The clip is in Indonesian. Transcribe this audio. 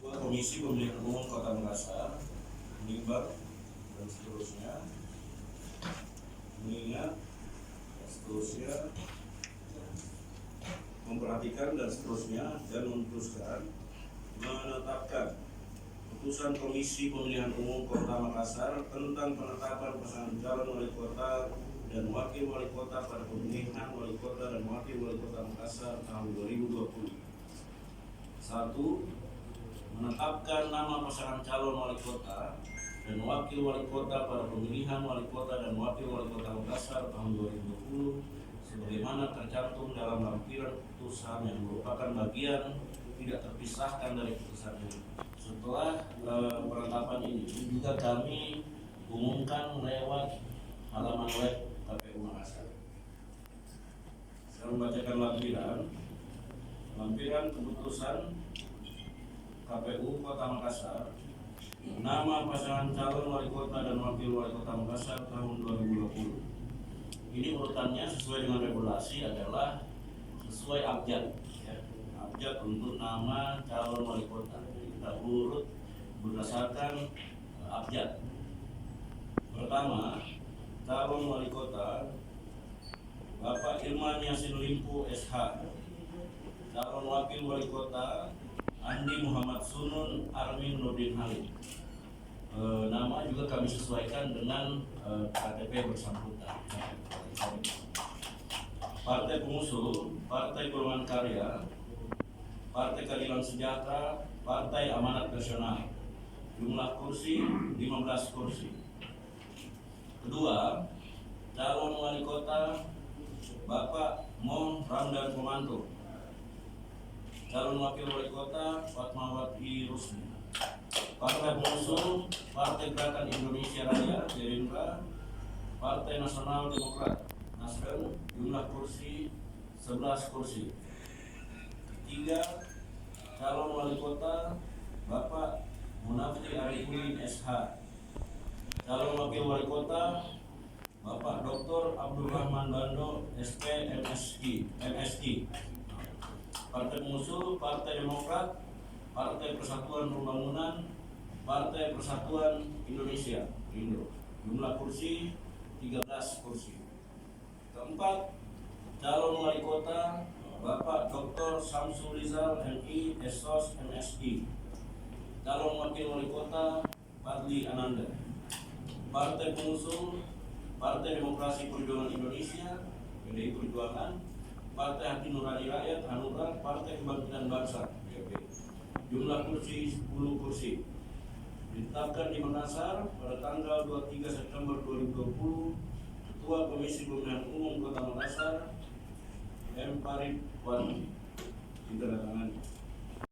Ketua Komisi Pemilihan Umum Kota Makassar menimbang dan seterusnya, mengingat dan seterusnya, memperhatikan dan seterusnya, dan memutuskan menetapkan putusan Komisi Pemilihan Umum Kota Makassar tentang penetapan pasangan calon wali kota dan wakil wali kota pada pemilihan wali kota dan wakil wali kota Makassar tahun 2020. 1. Menetapkan nama pasangan calon wali kota dan wakil wali kota pada pemilihan wali kota dan wakil wali kota Makassar tahun 2020 sebagaimana tercantum dalam lampiran putusan yang merupakan bagian tidak terpisahkan dari putusan ini. Setelah penetapan ini juga kami umumkan lewat halaman web KPU Makassar. Saya membacakan lampiran keputusan KPU Kota Makassar. Nama pasangan calon wali kota dan wakil wali kota Makassar tahun 2020. Ini urutannya sesuai dengan regulasi adalah sesuai abjad, ya. Abjad untuk nama calon wali kota. Kita urut berdasarkan abjad. Pertama, calon wali kota Bapak Irman Yasin Limpo SH. Calon wakil wali kota Andi Muhammad Sunun Armin Nurdin Halim. Nama juga kami sesuaikan dengan KTP bersangkutan. Partai pengusung, Partai Golongan Karya, Partai Keadilan Sejahtera, Partai Amanat Nasional. Jumlah kursi 15 kursi. Kedua, calon wali kota Bapak Mong Ramdan Pomanto. Calon wakil wali kota Fatmawati Rusdi. Partai pengusung, Partai Gerakan Indonesia Raya Gerindra, Partai Nasional Demokrat Nasdem. Jumlah kursi 11 kursi. Ketiga, calon wali kota Bapak Munafri Arifudin SH. Calon wakil wali kota Bapak Dr. Abdul Rahman Bando SP MSI. Partai pengusung, Partai Demokrat, Partai Persatuan Pembangunan, Partai Persatuan Indonesia Indo. Jumlah kursi 13 kursi. Keempat, calon wali kota Bapak Dr. Samsul Rizal MI Esos MSI. Calon wakil wali kota Fadli Ananda. Partai pengusung, Partai Demokrasi Perjuangan Indonesia PDI Perjuangan, Partai Hati Nurani Rakyat Hanura, Partai Kebangkitan Bangsa PP. Jumlah kursi 10 kursi. Ditetapkan di Makassar pada tanggal 23 September 2020. Ketua Komisi Pemilihan Umum Kota Makassar M. Farid Wadi. Ditandatangani.